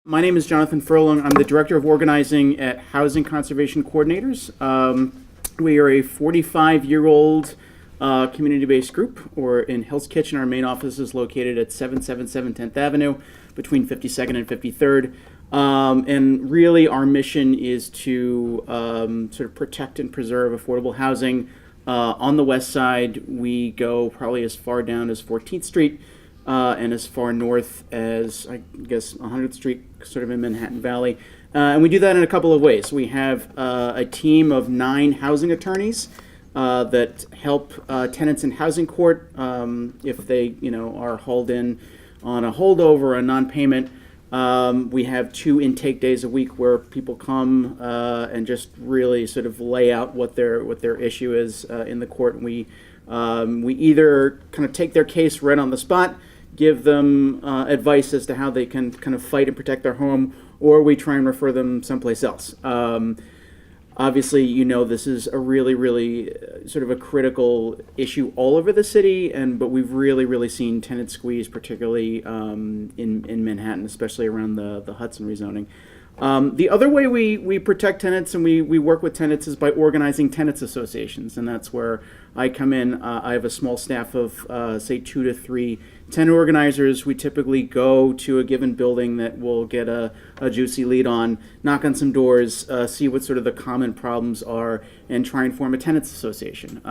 My name is Jonathan Furlong. I'm the Director of Organizing at Housing Conservation Coordinators. We are a 45-year-old community-based group. We're in Hell's Kitchen. Our main office is located at 777 10th Avenue between 52nd and 53rd. And really our mission is to sort of protect and preserve affordable housing. On the west side, we go probably as far down as 14th Street and as far north as, I guess, 100th Street, sort of in Manhattan Valley. And we do that in a couple of ways. We have a team of 9 housing attorneys that help tenants in housing court if they, are hauled in on a holdover or a non-payment. We have 2 intake days a week where people come and just really sort of lay out what their issue is in the court. And we either kind of take their case right on the spot, give them advice as to how they can kind of fight and protect their home, or we try and refer them someplace else. Obviously, this is a really, really sort of a critical issue all over the city, but we've really, really seen tenant squeeze, particularly in Manhattan, especially around the Hudson rezoning. The other way we protect tenants and we work with tenants is by organizing tenants associations, and that's where I come in. I have a small staff of, say, 2 to 3 tenant organizers. We typically go to a given building that we'll get a juicy lead on, knock on some doors, see what sort of the common problems are, and try and form a tenants association.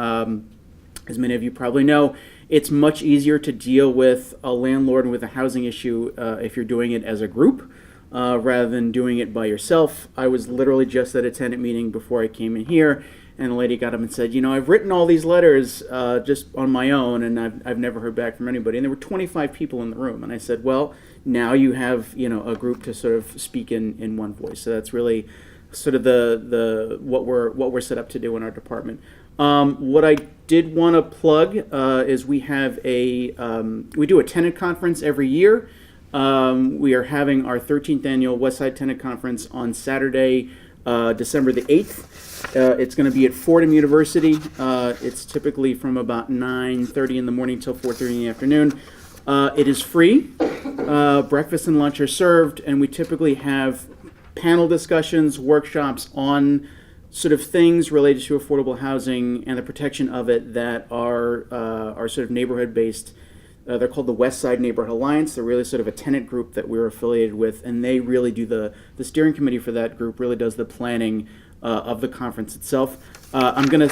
As many of you probably know, it's much easier to deal with a landlord and with a housing issue if you're doing it as a group. Rather than doing it by yourself. I was literally just at a tenant meeting before I came in here, and a lady got up and said, I've written all these letters just on my own, and I've never heard back from anybody. And there were 25 people in the room, and I said, well, now you have a group to sort of speak in one voice. So that's really sort of the what we're set up to do in our department. What I did want to plug is we have we do a tenant conference every year. We are having our 13th annual Westside Tenant Conference on Saturday, December the 8th. It's going to be at Fordham University. It's typically from about 9:30 in the morning till 4:30 in the afternoon. It is free. Breakfast and lunch are served, and we typically have panel discussions, workshops on sort of things related to affordable housing and the protection of it that are sort of neighborhood-based. They're called the West Side Neighborhood Alliance. They're really sort of a tenant group that we're affiliated with, and they really do the steering committee for that group really does the planning of the conference itself. I'm gonna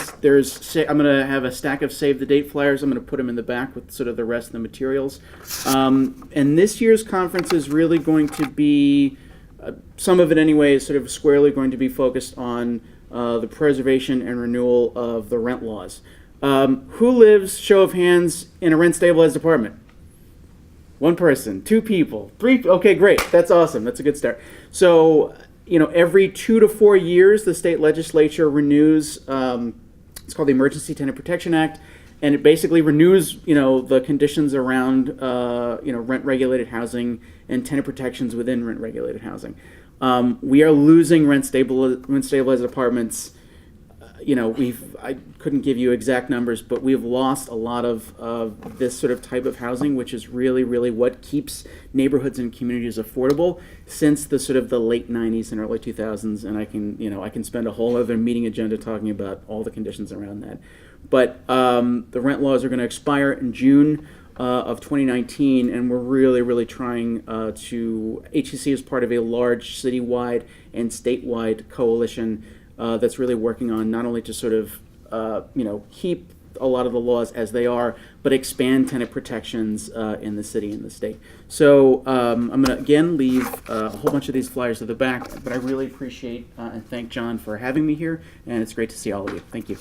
have a stack of save the date flyers. I'm gonna put them in the back with sort of the rest of the materials. And this year's conference is really going to be some of it anyway is sort of squarely going to be focused on the preservation and renewal of the rent laws. Who lives, show of hands, in a rent-stabilized apartment? 1 person, 2 people, 3. Okay, great. That's awesome. That's a good start. So, every 2 to 4 years, the state legislature renews. It's called the Emergency Tenant Protection Act, and it basically renews, the conditions around, rent-regulated housing and tenant protections within rent-regulated housing. We are losing rent-stabilized apartments. I couldn't give you exact numbers, but we've lost a lot of this sort of type of housing, which is really, really what keeps neighborhoods and communities affordable since the sort of the late 90s and early 2000s. And I can spend a whole other meeting agenda talking about all the conditions around that. But the rent laws are going to expire in June of 2019, and we're really, really trying HCC is part of a large citywide and statewide coalition that's really working on not only to sort of, keep a lot of the laws as they are, but expand tenant protections in the city and the state. So I'm going to, again, leave a whole bunch of these flyers at the back, but I really appreciate and thank John for having me here, and it's great to see all of you. Thank you.